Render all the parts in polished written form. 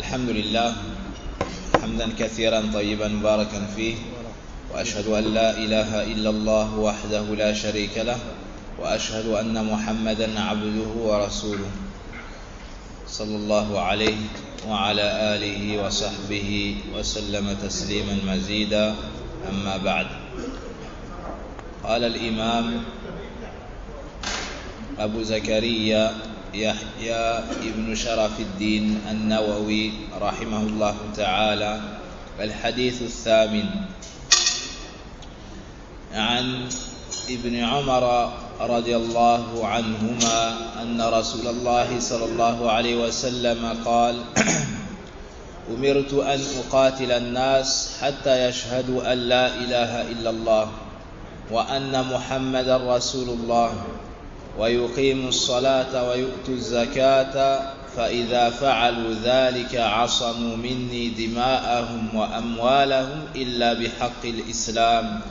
الحمد لله حمدا كثيرا طيبا مباركا فيه، وأشهد أن لا إله إلا الله وحده لا شريك له، وأشهد أن محمدا عبده ورسوله صلى الله عليه وعلى آله وصحبه وسلم تسليما مزيدا. أما بعد، قال الإمام أبو زكريا يحيى ابن شرف الدين النووي رحمه الله تعالى: الحديث الثامن عن ابن عمر رضي الله عنهما أن رسول الله صلى الله عليه وسلم قال: أمرت أن أقاتل الناس حتى يشهدوا أن لا إله إلا الله وأن محمدا رسول الله ويقيموا الصلاة ويؤتوا الزكاة، فإذا فعلوا ذلك عصموا مني دماءهم وأموالهم إلا بحق الإسلام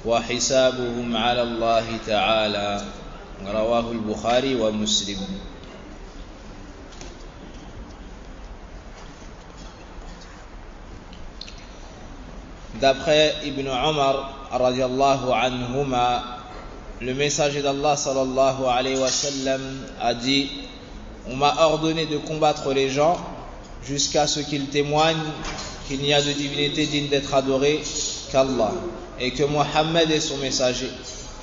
وحسابهم على الله تعالى. رواه البخاري ومسلم. D'après Ibn Omar radiallahu anhuma, le messager d'Allah sallallahu alayhi wa sallam a dit: on m'a ordonné de combattre les gens jusqu'à ce qu'ils témoignent qu'il n'y a de divinité digne d'être adorée qu'Allah, et que Mohammed est son messager,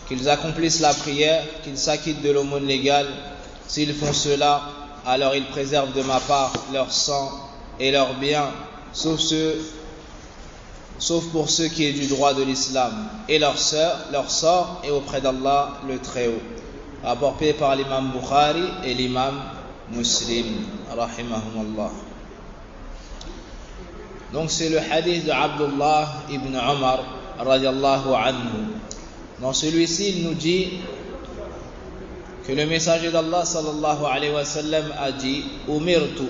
qu'ils accomplissent la prière, qu'ils s'acquittent de l'aumône légale. S'ils font cela, alors ils préservent de ma part leur sang et leurs biens, sauf pour ceux qui est du droit de l'islam, et leur sort est auprès d'Allah le Très-Haut. Rapporté par l'imam Bukhari et l'imam Muslim, rahimahumallah. Donc c'est le hadith de Abdullah ibn Omar radiallahu anhu. Dans celui-ci, il nous dit que le messager d'Allah sallallahu alayhi wa sallam a dit: Umirtu,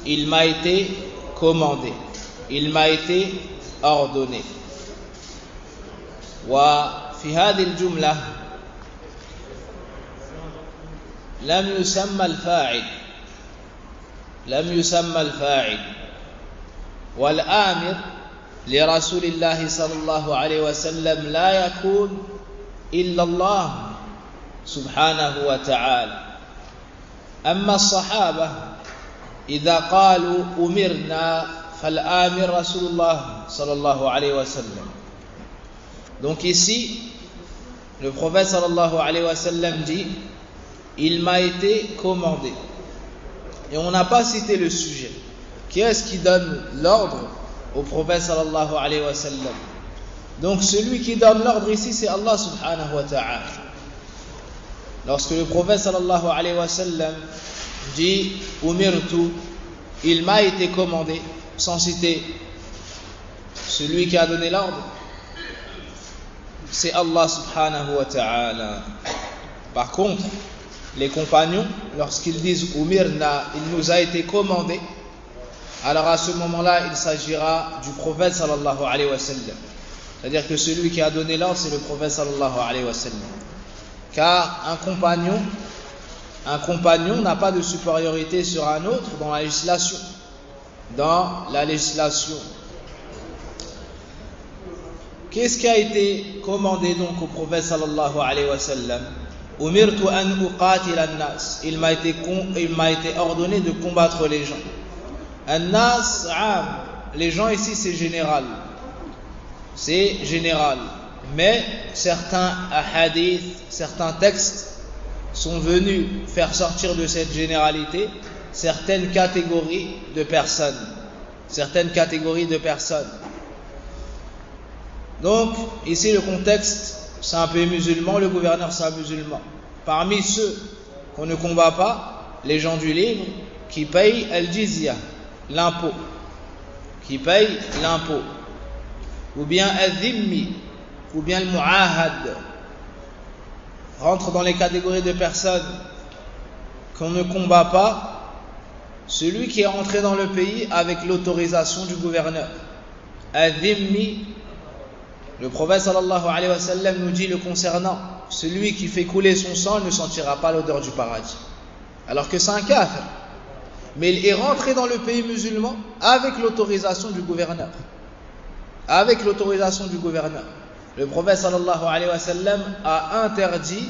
il m'a été commandé, il m'a été ordonné. وفي هذه الجملة لم يسمى الفاعل والآمر لرسول الله صلى الله عليه وسلم لا يكون إلا الله سبحانه وتعالى. أما الصحابة إذا قالوا أمرنا فالآمر رسول الله صلى الله عليه وسلم. Donc ici, le prophète sallallahu alayhi wa sallam dit: il m'a été commandé. Et on n'a pas cité le sujet. Qui est-ce qui donne l'ordre au prophète sallallahu alayhi wa sallam? Donc celui qui donne l'ordre ici, c'est Allah subhanahu wa ta'ala. Lorsque le prophète sallallahu alayhi wa sallam dit Umirtu, il m'a été commandé, sans citer celui qui a donné l'ordre, c'est Allah subhanahu wa ta'ala. Par contre, les compagnons, lorsqu'ils disent Umirna, il nous a été commandé, alors à ce moment-là, il s'agira du prophète sallallahu alayhi wa sallam. C'est-à-dire que celui qui a donné l'ordre, c'est le prophète sallallahu alayhi wa sallam. Car un compagnon n'a pas de supériorité sur un autre dans la législation. Qu'est-ce qui a été commandé donc au prophète sallallahu alayhi wa sallam? Umirtu an uqatila an-nas. Il m'a été ordonné de combattre les gens. An-nas am. Les gens ici c'est général. Mais certains hadiths, certains textes sont venus faire sortir de cette généralité certaines catégories de personnes. Donc, ici le contexte, c'est un pays musulman, le gouverneur c'est un musulman. Parmi ceux qu'on ne combat pas, les gens du livre qui payent al-jizya, l'impôt. Ou bien al-dhimmi, ou bien le mu'ahad, rentre dans les catégories de personnes qu'on ne combat pas, celui qui est rentré dans le pays avec l'autorisation du gouverneur. Al-dhimmi, le prophète sallallahu alayhi wa sallam nous dit le concernant: celui qui fait couler son sang ne sentira pas l'odeur du paradis. alors que c'est un kafir. Mais il est rentré dans le pays musulman avec l'autorisation du gouverneur. Avec l'autorisation du gouverneur. Le prophète sallallahu alayhi wa sallam a interdit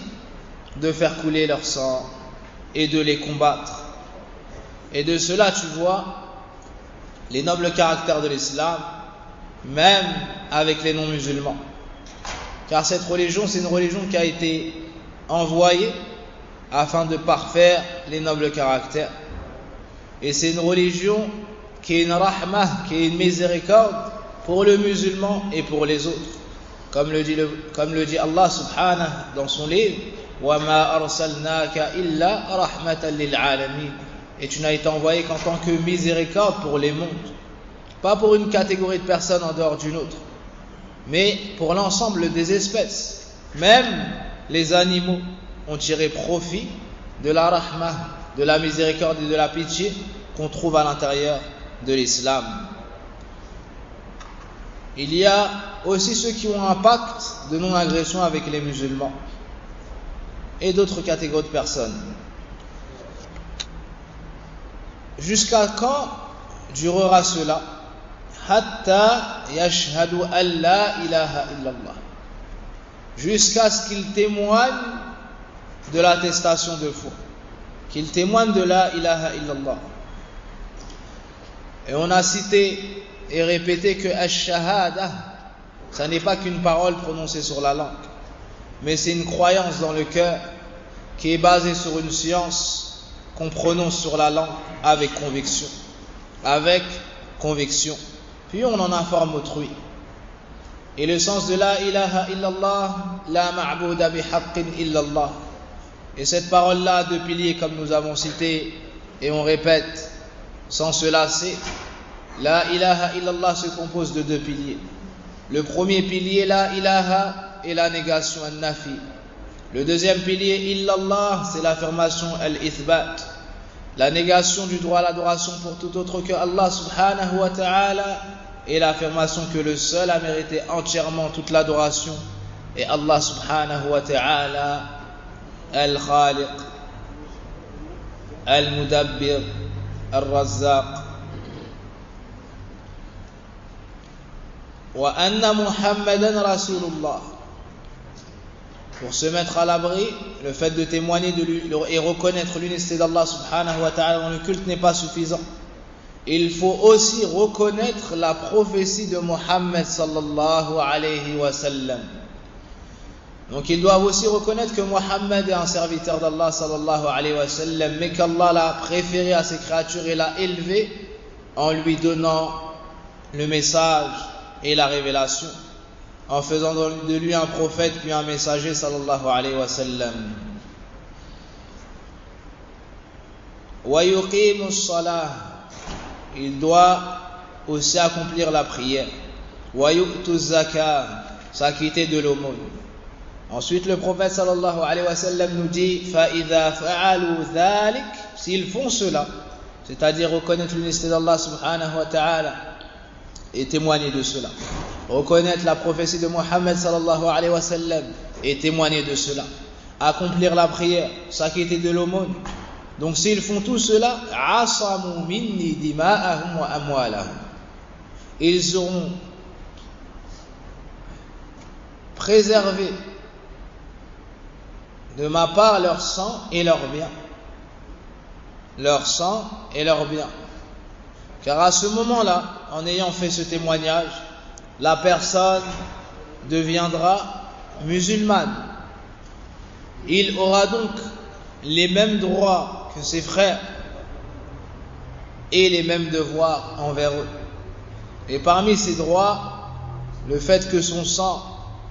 de faire couler leur sang et de les combattre. Et de cela, tu vois les nobles caractères de l'islam, même avec les non-musulmans. Car cette religion, c'est une religion qui a été envoyée afin de parfaire les nobles caractères. Et c'est une religion qui est une rahmah, qui est une miséricorde pour le musulman et pour les autres. Comme le dit Allah subhanahu dans son livre, وَمَا أَرْسَلْنَاكَ إِلَّا رَحْمَةً لِلْعَالَمِينَ. Et tu n'as été envoyé qu'en tant que miséricorde pour les mondes. Pas pour une catégorie de personnes en dehors d'une autre, mais pour l'ensemble des espèces. Même les animaux ont tiré profit de la rahmah, de la miséricorde et de la pitié qu'on trouve à l'intérieur de l'islam. Il y a aussi ceux qui ont un pacte de non-agression avec les musulmans et d'autres catégories de personnes. Jusqu'à quand durera cela? Hatta yashhadu an la ilaha illallah. Jusqu'à ce qu'ils témoignent de l'attestation de foi, qu'ils témoignent de la ilaha illallah. Et on a cité et répété que ash-shahada, ça n'est pas qu'une parole prononcée sur la langue, mais c'est une croyance dans le cœur qui est basée sur une science qu'on prononce sur la langue avec conviction. Avec conviction. Puis on en informe autrui. Et le sens de la ilaha illallah, la ma'bouda bihaqqin illallah. Et cette parole-là a deux piliers comme nous avons cité et on répète sans se lasser. La ilaha illallah se compose de deux piliers. Le premier pilier, la ilaha, est la négation al-nafi. Le deuxième pilier, illallah, c'est l'affirmation al-ithbat, la négation du droit à l'adoration pour tout autre que Allah subhanahu wa ta'ala, et l'affirmation que le seul a mérité entièrement toute l'adoration est Allah subhanahu wa ta'ala, al-khaliq, al-mudabbir, al-razzaq. Wa anna Muhammadan Rasulullah. Pour se mettre à l'abri, le fait de témoigner et reconnaître l'unicité d'Allah subhanahu wa ta'ala dans le culte n'est pas suffisant. Il faut aussi reconnaître la prophétie de Muhammad sallallahu alayhi wa sallam. Donc ils doivent aussi reconnaître que Muhammad est un serviteur d'Allah sallallahu alayhi wa sallam, mais qu'Allah l'a préféré à ses créatures et l'a élevé en lui donnant le message et la révélation, en faisant de lui un prophète puis un messager sallallahu alayhi wa sallam. Wa yuqimu as-salah, il doit aussi accomplir la prière. Wa yu'tu az-zakah, s'acquitter de l'aumône. Ensuite le prophète sallallahu alayhi wa sallam nous dit fa idha fa'alu dhalik, s'ils font cela, c'est-à-dire reconnaître l'unicité d'Allah subhanahu wa ta'ala et témoigner de cela, reconnaître la prophétie de Muhammad sallallahu alayhi wa sallam et témoigner de cela, accomplir la prière, s'acquitter de l'aumône. Donc s'ils font tout cela, asamu minni dima'ahum wa amwalahum, ils auront préservé de ma part leur sang et leurs biens. Leur sang et leurs biens. Car à ce moment-là, en ayant fait ce témoignage, la personne deviendra musulmane. Il aura donc les mêmes droits que ses frères et les mêmes devoirs envers eux. Et parmi ces droits, le fait que son sang,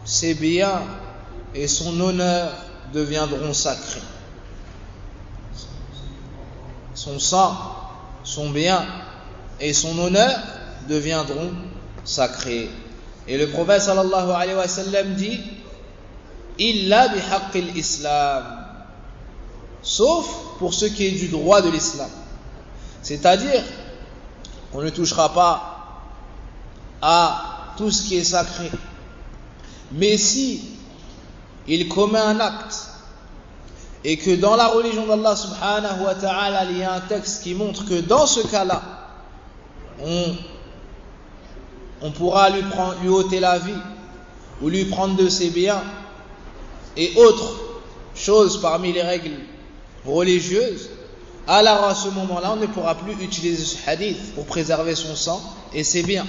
ses biens et son honneur deviendront sacrés. Son sang, son bien et son honneur deviendront sacrés. Et le prophète sallallahu alayhi wa sallam dit illa bihaqqil islam, sauf pour ce qui est du droit de l'islam, c'est-à-dire on ne touchera pas à tout ce qui est sacré, mais si il commet un acte et que dans la religion d'Allah subhanahu wa ta'ala, il y a un texte qui montre que dans ce cas-là, on pourra lui ôter la vie, ou lui prendre de ses biens, et autres choses parmi les règles religieuses, alors à ce moment-là, on ne pourra plus utiliser ce hadith pour préserver son sang et ses biens.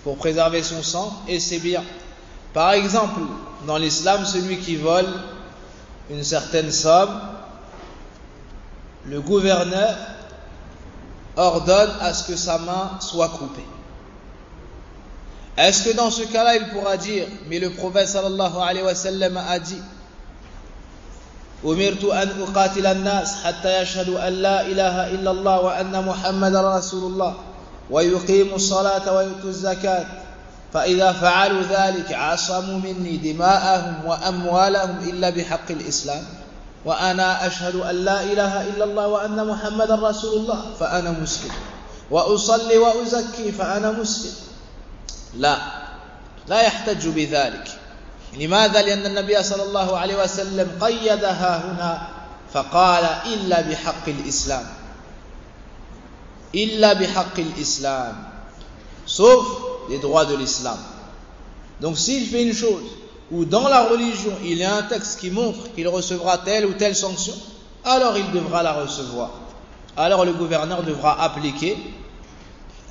Pour préserver son sang et ses biens. Par exemple, dans l'islam, celui qui vole une certaine somme, le gouverneur ordonne à ce que sa main soit coupée. Est-ce que dans ce cas-là, il pourra dire, mais le prophète sallallahu alayhi wa sallam a dit, أمرت أن أقاتل الناس حتى يشهدوا أن لا إله إلا الله وأن محمد رسول الله ويقيموا الصلاة ويؤتوا الزكاة فإذا فعلوا ذلك عصموا مني دماءهم وأموالهم إلا بحق الإسلام وأنا أشهد أن لا إله إلا الله وأن محمد رسول الله فأنا مسلم وأصلي وأزكي فأنا مسلم. لا يحتج بذلك. لماذا؟ لأن النبي صلى الله عليه وسلم قيدها هنا فقال إلا بحق الإسلام. إلا بحق الإسلام. Sauf les droits de l'islam. Donc s'il fait une chose où dans la religion il y a un texte qui montre qu'il recevra telle ou telle sanction, alors il devra la recevoir. Alors le gouverneur devra appliquer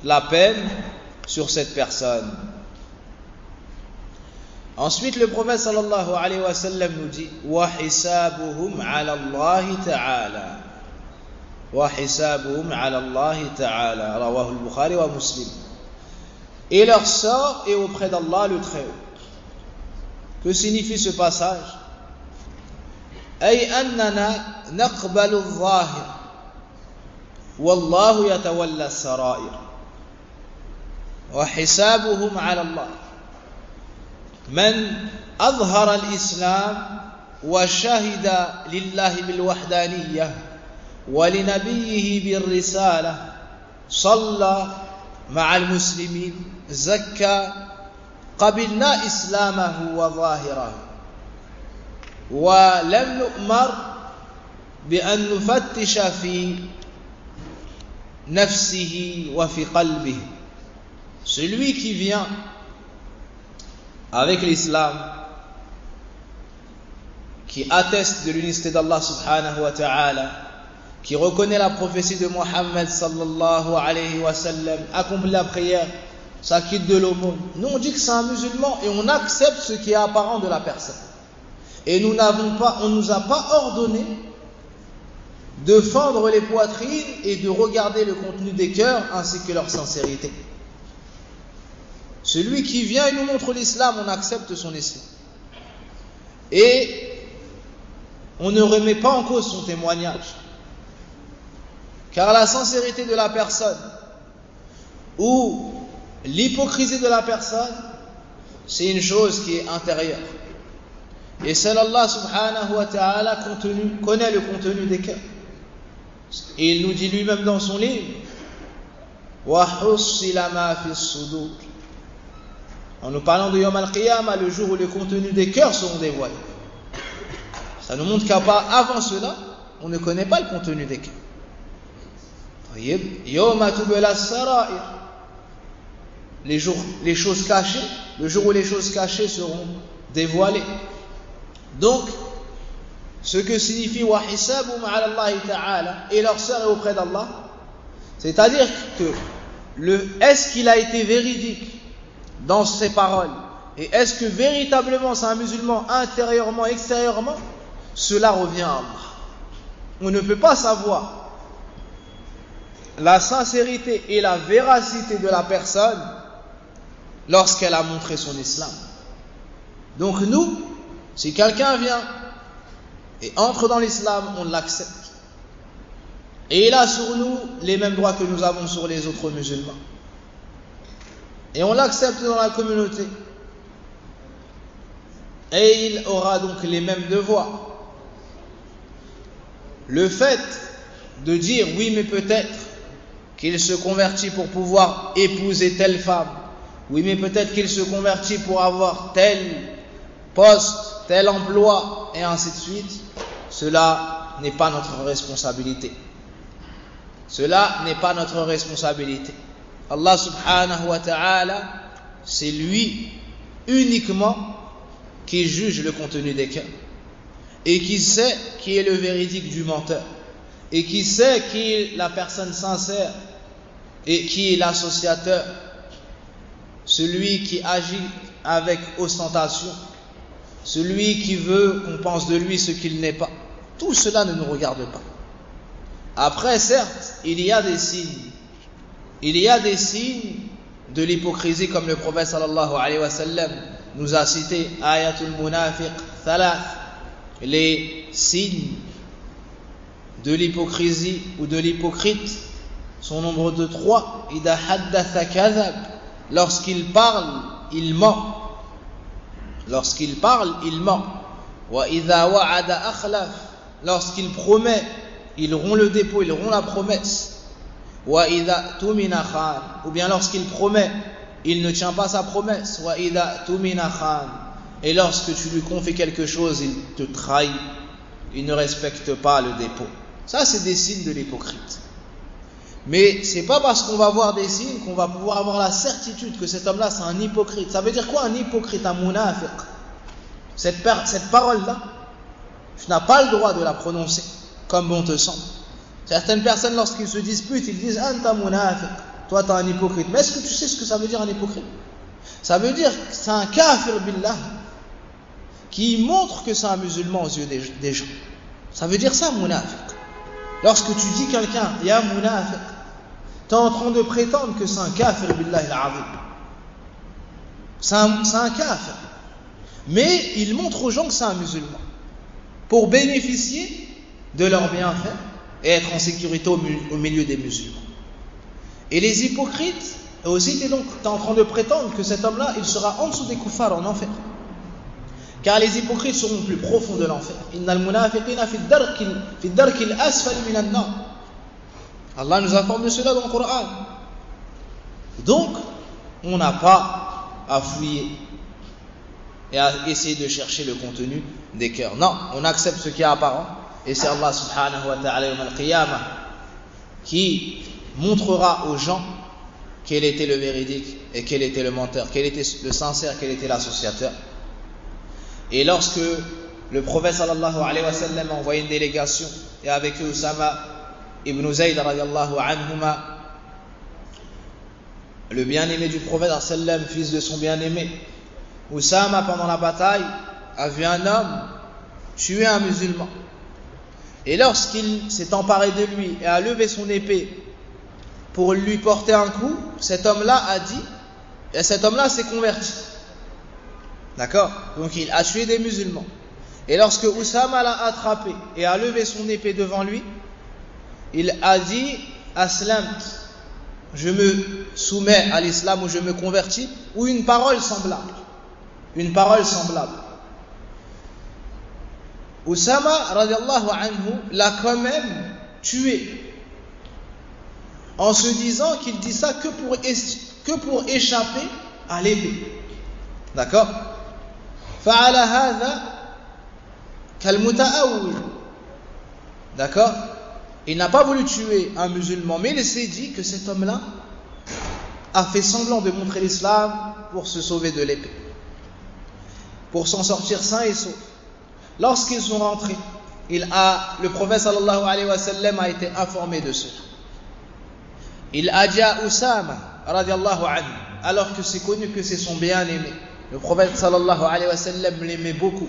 la peine sur cette personne. Ensuite, le prophète sallallahu alayhi wa sallam nous dit wa hisabuhum ala Allah ta'ala. Wa hisabuhum ala Allah ta'ala. Rawahu al-Bukhari wa Muslim. Et leur sort est auprès d'Allah le Très-Haut. Que signifie ce passage? Ay annana naqbalu al-zahir wallahu yatawalla as-sarair. Wa hisabuhum ala Allah. من أظهر الإسلام وشهد لله بالوحدانية ولنبيه بالرسالة صلى مع المسلمين زكى قبلنا إسلامه وظاهره ولم نؤمر بأن نفتش في نفسه وفي قلبه. Celui qui vient avec l'islam, qui atteste de l'unicité d'Allah subhanahu wa ta'ala, qui reconnaît la prophétie de Mohammed sallallahu alayhi wa sallam, accomplit la prière, s'acquitte de l'aumône. Nous on dit que c'est un musulman et on accepte ce qui est apparent de la personne. Et on ne nous a pas ordonné de fendre les poitrines et de regarder le contenu des cœurs ainsi que leur sincérité. Celui qui vient et nous montre l'islam, on accepte son islam. Et on ne remet pas en cause son témoignage. Car la sincérité de la personne ou l'hypocrisie de la personne, c'est une chose qui est intérieure. Et seul Allah subhanahu wa ta'ala connaît le contenu des cœurs. Et il nous dit lui-même dans son livre wa hussila ma fi as-sudur. En nous parlant de Yawm al-Qiyamah, le jour où le contenu des cœurs seront dévoilés. Ça nous montre qu'avant cela, on ne connaît pas le contenu des cœurs. Yawma tubla as-sarair. Les choses cachées, le jour où les choses cachées seront dévoilées. Donc, ce que signifie wa hisabum ala Allah ta'ala, et leur sort est auprès d'Allah, c'est-à-dire que est-ce qu'il a été véridique dans ses paroles, et est-ce que véritablement c'est un musulman intérieurement, extérieurement, cela revient à Allah. On ne peut pas savoir la sincérité et la véracité de la personne lorsqu'elle a montré son islam. Donc nous, si quelqu'un vient et entre dans l'islam, on l'accepte. Et il a sur nous les mêmes droits que nous avons sur les autres musulmans. Et on l'accepte dans la communauté. Et il aura donc les mêmes devoirs. Le fait de dire oui, mais peut-être qu'il se convertit pour pouvoir épouser telle femme, oui, mais peut-être qu'il se convertit pour avoir tel poste, tel emploi, et ainsi de suite, cela n'est pas notre responsabilité. Cela n'est pas notre responsabilité. Allah subhanahu wa ta'ala, c'est lui uniquement qui juge le contenu des cœurs et qui sait qui est le véridique du menteur et qui sait qui est la personne sincère et qui est l'associateur, celui qui agit avec ostentation, celui qui veut qu'on pense de lui ce qu'il n'est pas. Tout cela ne nous regarde pas. Après, certes, il y a des signes. Il y a des signes de l'hypocrisie, comme le prophète sallallahu alayhi wa sallam nous a cité ayatul munafiq thalath, les signes de l'hypocrisie ou de l'hypocrite sont au nombre de 3. Ida haddatha kadhab, lorsqu'il parle, il ment. Lorsqu'il parle, il ment. Wa idha wa'ada akhlaf, lorsqu'il promet, il rompt le dépôt, il rompt la promesse. Wa idha tumina khan, ou bien lorsqu'il promet, il ne tient pas sa promesse. Wa idha tumina khan, et lorsque tu lui confies quelque chose, il te trahit, il ne respecte pas le dépôt. Ça, c'est des signes de l'hypocrite. Mais c'est pas parce qu'on va voir des signes qu'on va pouvoir avoir la certitude que cet homme-là c'est un hypocrite. Ça veut dire quoi un hypocrite, un munafiq? Cette parole-là, tu n'as pas le droit de la prononcer comme bon te semble. Certaines personnes, lorsqu'ils se disputent, ils disent anta munafiq, toi tu es un hypocrite. Mais est-ce que tu sais ce que ça veut dire un hypocrite? Ça veut dire que c'est un kafir billah qui montre que c'est un musulman aux yeux des gens. Ça veut dire ça, munafiq. Lorsque tu dis quelqu'un, ya munafiq, tu es en train de prétendre que c'est un kafir billah al-azim. C'est un kafir. Mais il montre aux gens que c'est un musulman pour bénéficier de leurs bienfaits et être en sécurité au milieu des musulmans. Et les hypocrites, eux aussi, tu es en train de prétendre que cet homme-là, il sera en dessous des kuffars en enfer. Car les hypocrites seront plus profonds de l'enfer. Innal munafiqina fi ad-darkil asfali minan nar. Allah nous informe de cela dans le Coran. Donc, on n'a pas à fouiller et à essayer de chercher le contenu des cœurs. Non, on accepte ce qui est apparent. Et c'est Allah subhanahu wa ta'ala yawm al-qiyamah qui montrera aux gens quel était le véridique et quel était le menteur, quel était le sincère, quel était l'associateur. Et lorsque le prophète sallallahu alayhi wa sallam a envoyé une délégation, et avec eux Usama ibn Zayd radiyallahu anhuma, le bien-aimé du prophète sallam, fils de son bien-aimé, Usama pendant la bataille a vu un homme tuer un musulman. Et lorsqu'il s'est emparé de lui et a levé son épée pour lui porter un coup, cet homme-là a dit, et cet homme-là s'est converti. D'accord? Donc il a tué des musulmans. Et lorsque Usama l'a attrapé et a levé son épée devant lui, il a dit Aslamt, je me soumets à l'islam ou je me convertis, ou une parole semblable. Une parole semblable. Usama radiallahu anhu l'a quand même tué en se disant qu'il dit ça que pour échapper à l'épée. D'accord? فعلى هذا كالمتأول. D'accord? Il n'a pas voulu tuer un musulman, mais il s'est dit que cet homme-là a fait semblant de montrer l'islam pour se sauver de l'épée, pour s'en sortir sain et sauf. Lorsqu'ils sont rentrés, le prophète sallallahu alayhi wa sallam a été informé de cela. Il a dit à Usama radiallahu anhu, alors que c'est connu que c'est son bien-aimé, le prophète sallallahu alayhi wa sallam l'aimait beaucoup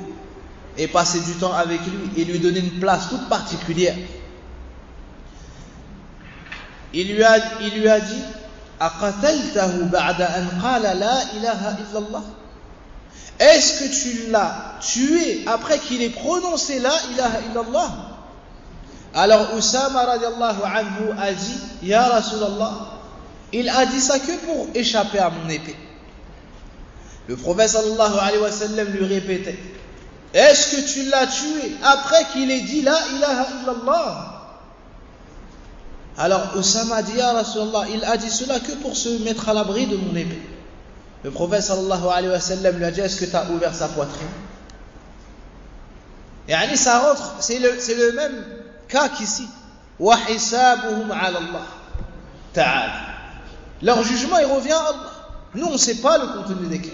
et passait du temps avec lui et lui donnait une place toute particulière. Il lui a dit Aqataltahu ba'da an qala la ilaha illallah. Est-ce que tu l'as tué après qu'il ait prononcé la ilaha illallah? Alors Usama radiallahu anhu a dit Ya Rasulallah, il a dit ça que pour échapper à mon épée. Le prophète sallallahu alayhi wa sallam lui répétait Est-ce que tu l'as tué après qu'il ait dit la ilaha illallah? Alors Usama a dit Ya Rasulallah, il a dit cela que pour se mettre à l'abri de mon épée. Le prophète sallallahu alayhi wa sallam lui a dit Est-ce que tu as ouvert sa poitrine? Yani ça rentre, c'est le même cas qu'ici. وَحِسَابُهُمْ عَلَى اللَّهِ ta'ala. Leur jugement, il revient à Allah. Nous, on ne sait pas le contenu des cas.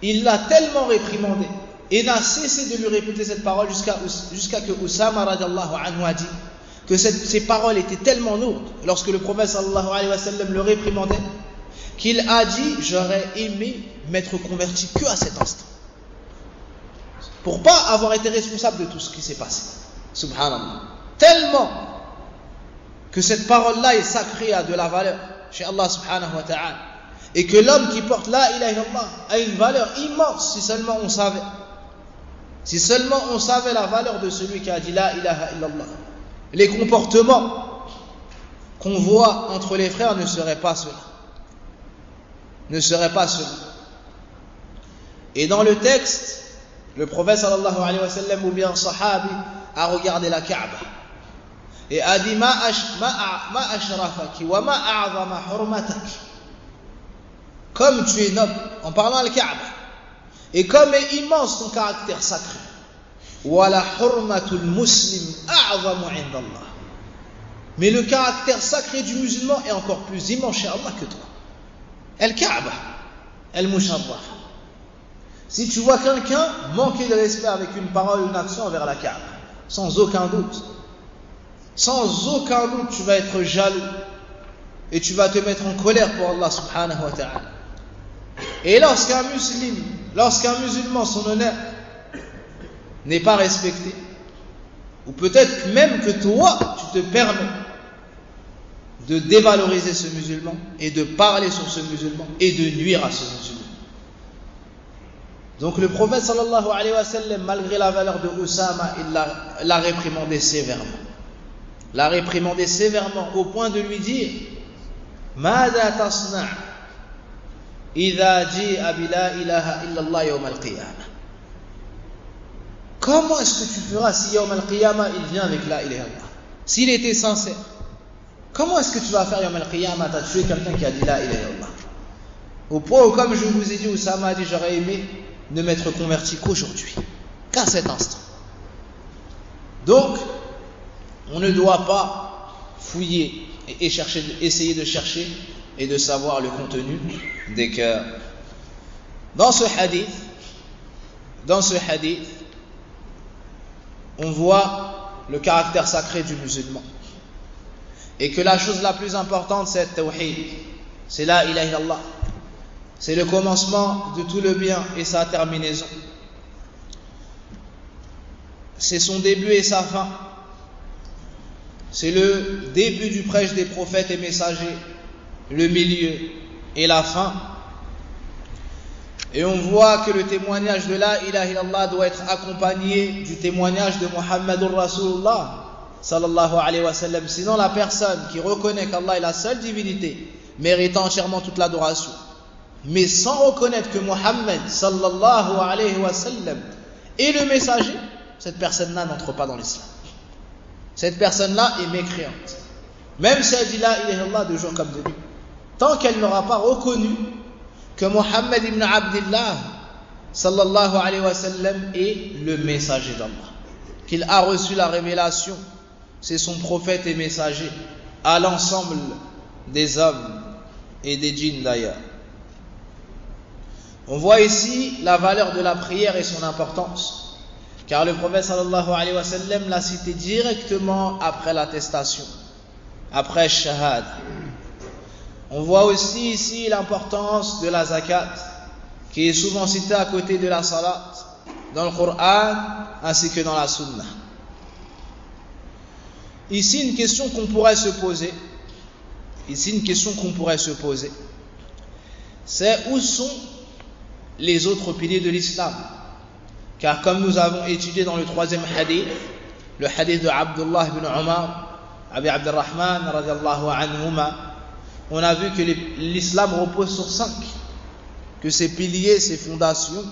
Il l'a tellement réprimandé et n'a cessé de lui répéter cette parole jusqu'à que Usama radiallahu anhu a dit que ces paroles étaient tellement lourdes lorsque le prophète sallallahu alayhi wa sallam le réprimandait qu'il a dit: j'aurais aimé m'être converti que à cet instant pour pas avoir été responsable de tout ce qui s'est passé. Subhanallah. Tellement que cette parole-là est sacrée, a de la valeur chez Allah subhanahu wa ta'ala, et que l'homme qui porte la ilaha illallah a une valeur immense. Si seulement on savait la valeur de celui qui a dit la ilaha illallah, les comportements qu'on voit entre les frères ne seraient pas cela. Et dans le texte, le prophète sallallahu alayhi wa sallam ou bien un sahabi a regardé la Kaaba et a dit: ma ashrafaki wa ma a'zama hurmatak. Comme tu es noble, en parlant à la Kaaba, et comme est immense ton caractère sacré, wa la hurmatul muslim a'zamu 'inda Allah. Mais le caractère sacré du musulman est encore plus immense chez Allah que toi. Al-Kaaba, al-musharrafa. Si tu vois quelqu'un manquer de respect avec une parole ou une action envers la Kaaba, sans aucun doute, tu vas être jaloux et tu vas te mettre en colère pour Allah subhanahu wa ta'ala. Et lorsqu'un musulman, son honneur n'est pas respecté, ou peut-être même que toi, tu te permets de dévaloriser ce musulman et de parler sur ce musulman et de nuire à ce musulman. Donc le prophète sallallahu alayhi wa sallam, malgré la valeur de Usama, il l'a réprimandé sévèrement, au point de lui dire: Mada tasna' idha ji'a bi la ilaha illallah yawm al-qiyamah. Comment est-ce que tu feras si yawm al-qiyamah il vient avec la ilaha illallah? S'il était sincère, comment est-ce que tu vas faire yawm al-qiyamah? Tu as tué quelqu'un qui a dit la ilaha illallah. Au point où, comme je vous ai dit, Usama a dit: j'aurais aimé ne m'être converti qu'aujourd'hui, qu'à cet instant. Donc, on ne doit pas fouiller et essayer de chercher et de savoir le contenu des cœurs. Dans ce hadith, on voit le caractère sacré du musulman et que la chose la plus importante, c'est tawhid, c'est la ilaha illallah. C'est le commencement de tout le bien et sa terminaison. C'est son début et sa fin. C'est le début du prêche des prophètes et messagers, le milieu et la fin. Et on voit que le témoignage de la ilaha illallah doit être accompagné du témoignage de Muhammadur Rasulullah sallallahu alayhi wa sallam. Sinon, la personne qui reconnaît qu'Allah est la seule divinité méritant entièrement toute l'adoration, mais sans reconnaître que Muhammad sallallahu alayhi wa sallam est le messager, cette personne-là n'entre pas dans l'islam. Cette personne-là est mécréante. Même si elle dit la ilaha illallah de jour comme de nuit, tant qu'elle n'aura pas reconnu que Muhammad ibn Abdillah sallallahu alayhi wa sallam est le messager d'Allah, qu'il a reçu la révélation, c'est son prophète et messager à l'ensemble des hommes et des djinns d'ailleurs. On voit ici la valeur de la prière et son importance, car le prophète sallallahu alayhi wa sallam l'a cité directement après l'attestation, après shahad. On voit aussi ici l'importance de la zakat, qui est souvent citée à côté de la salat dans le Coran ainsi que dans la sunna. Ici une question qu'on pourrait se poser, c'est où sont les autres piliers de l'islam? Car comme nous avons étudié dans le troisième hadith, le hadith de Abdullah ibn Umar, Abi Abdurrahman radiallahu anhuma, on a vu que l'islam repose sur 5, que ses piliers, ses fondations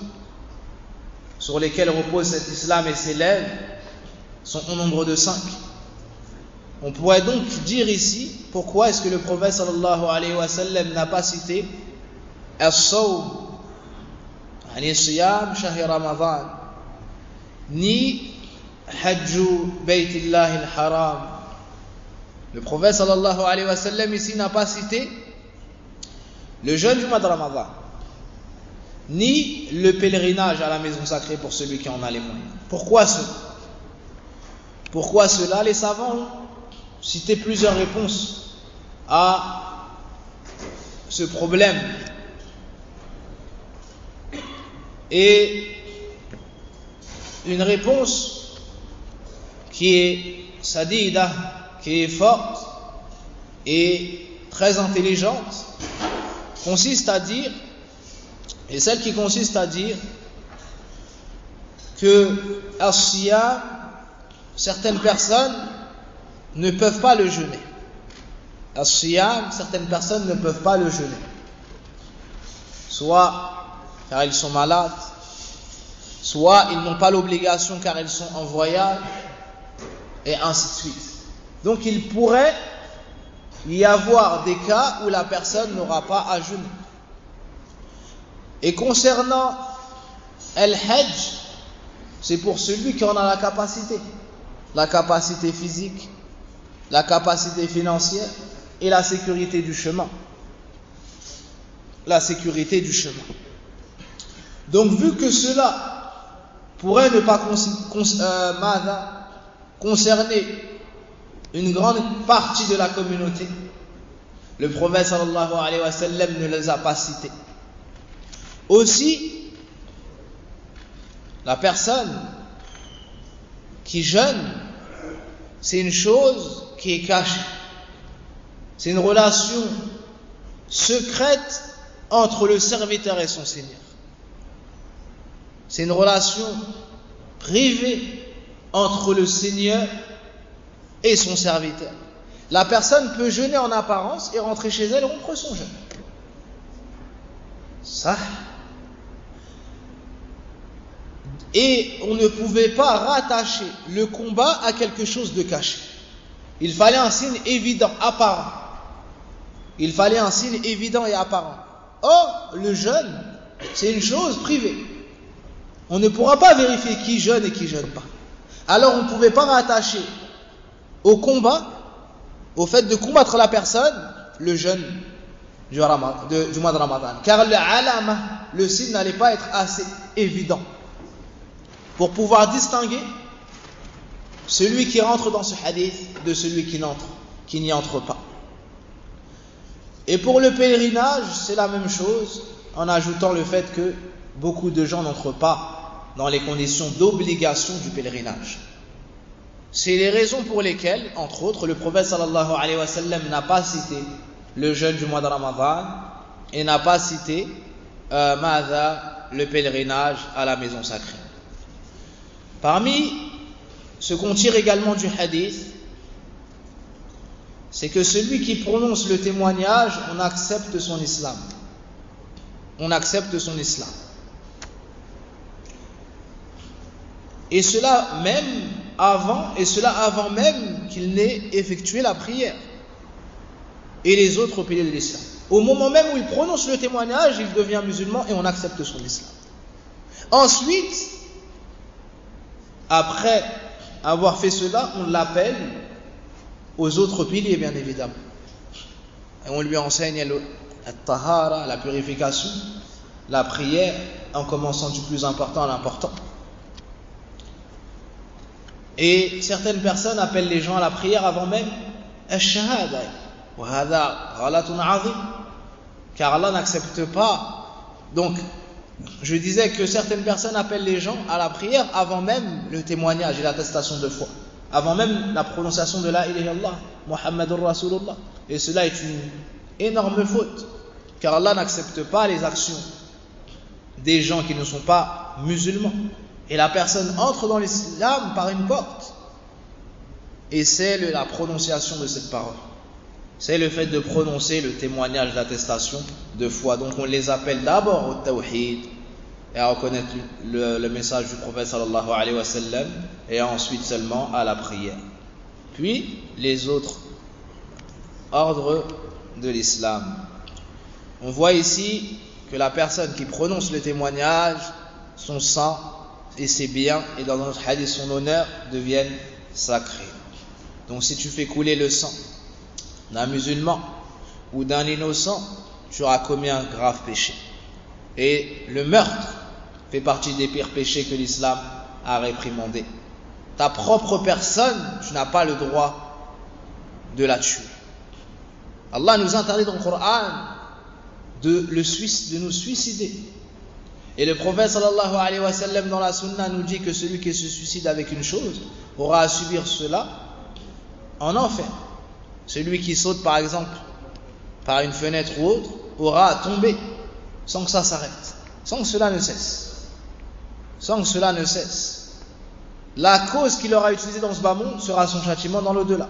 sur lesquelles repose cet islam et ses lèvres sont au nombre de 5. On pourrait donc dire ici pourquoi est-ce que le prophète sallallahu alayhi wa sallam n'a pas cité as-sawm, yani siyam shahr Ramadan, ni Hajju Baytillah al-Haram. Le prophète sallallahu alayhi wa sallam ici n'a pas cité le jeûne du mois de Ramadan, ni le pèlerinage à la maison sacrée pour celui qui en a les moyens. Pourquoi cela? Pourquoi cela? Les savants ont cité plusieurs réponses à ce problème. Et une réponse qui est sadida, qui est forte et très intelligente, consiste à dire, et celle qui consiste à dire que as-siyam, certaines personnes ne peuvent pas le jeûner. As-siyam, certaines personnes ne peuvent pas le jeûner. Soit car ils sont malades, soit ils n'ont pas l'obligation car ils sont en voyage, et ainsi de suite. Donc il pourrait y avoir des cas où la personne n'aura pas à jeûner. Et concernant Al-Hajj, c'est pour celui qui en a la capacité physique, la capacité financière et la sécurité du chemin. La sécurité du chemin. Donc vu que cela pourrait ne pas concerner une grande partie de la communauté, le prophète sallallahu alayhi wa sallam ne les a pas cités. Aussi, la personne qui jeûne, c'est une chose qui est cachée. C'est une relation secrète entre le serviteur et son Seigneur. C'est une relation privée entre le Seigneur et son serviteur. La personne peut jeûner en apparence et rentrer chez elle et rompre son jeûne. Ça. Et on ne pouvait pas rattacher le combat à quelque chose de caché. Il fallait un signe évident, apparent. Il fallait un signe évident et apparent. Or, le jeûne, c'est une chose privée. On ne pourra pas vérifier qui jeûne et qui jeûne pas. Alors on ne pouvait pas rattacher au combat, au fait de combattre la personne, le jeûne du mois de Ramadan. Car le alama, le signe n'allait pas être assez évident pour pouvoir distinguer celui qui rentre dans ce hadith de celui qui n'y entre pas. Et pour le pèlerinage, c'est la même chose, en ajoutant le fait que beaucoup de gens n'entrent pas dans les conditions d'obligation du pèlerinage. C'est les raisons pour lesquelles, entre autres, le prophète sallallahu alayhi wa sallam n'a pas cité le jeûne du mois de Ramadan et n'a pas cité le pèlerinage à la maison sacrée. Parmi ce qu'on tire également du hadith, c'est que celui qui prononce le témoignage, on accepte son islam. On accepte son islam. Et cela avant même qu'il n'ait effectué la prière et les autres piliers de l'islam. Au moment même où il prononce le témoignage, il devient musulman et on accepte son islam. Ensuite, après avoir fait cela, on l'appelle aux autres piliers, bien évidemment. Et on lui enseigne al-tahara, la purification, la prière, en commençant du plus important à l'important. Et certaines personnes appellent les gens à la prière avant même al-shahada. Car Allah n'accepte pas. Donc, je disais que certaines personnes appellent les gens à la prière avant même le témoignage et l'attestation de foi, avant même la prononciation de la ilaha illallah, Muhammadur Rasulullah. Et cela est une énorme faute, car Allah n'accepte pas les actions des gens qui ne sont pas musulmans. Et la personne entre dans l'islam par une porte, et c'est la prononciation de cette parole. C'est le fait de prononcer le témoignage d'attestation de foi. Donc on les appelle d'abord au tawhid et à reconnaître le message du prophète sallallahu alayhi wa sallam, et ensuite seulement à la prière. Puis les autres ordres de l'islam. On voit ici que la personne qui prononce le témoignage, son sang, et ses biens, et dans notre hadith son honneur, deviennent sacrés. Donc si tu fais couler le sang d'un musulman ou d'un innocent, tu auras commis un grave péché. Et le meurtre fait partie des pires péchés que l'islam a réprimandé. Ta propre personne, tu n'as pas le droit de la tuer. Allah nous interdit dans le Coran de nous suicider. Et le prophète sallallahu alayhi wa sallam dans la sunna nous dit que celui qui se suicide avec une chose aura à subir cela en enfer. Celui qui saute par exemple par une fenêtre ou autre aura à tomber sans que ça s'arrête, sans que cela ne cesse. Sans que cela ne cesse. La cause qu'il aura utilisée dans ce bas monde sera son châtiment dans l'au-delà.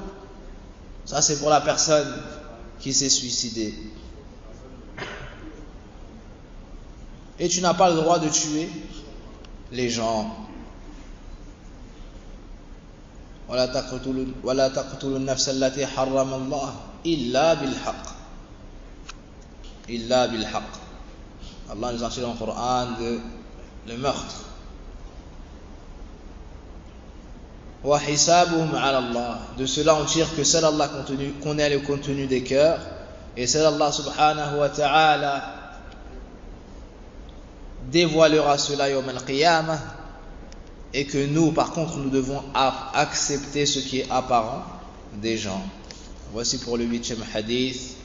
Ça c'est pour la personne qui s'est suicidée. Et tu n'as pas le droit de tuer les gens. ولا تقتلوا النفس التي حرم الله إلا بالحق. إلا بالحق. Allah nous enseigne dans le Coran le meurtre. وحسابهم على الله. De cela on tire que seul Allah connaît le contenu des cœurs, et seul Allah subhanahu wa ta'ala dévoilera cela yawm al-qiyamah, et que nous par contre nous devons accepter ce qui est apparent des gens. Voici pour le 8e hadith.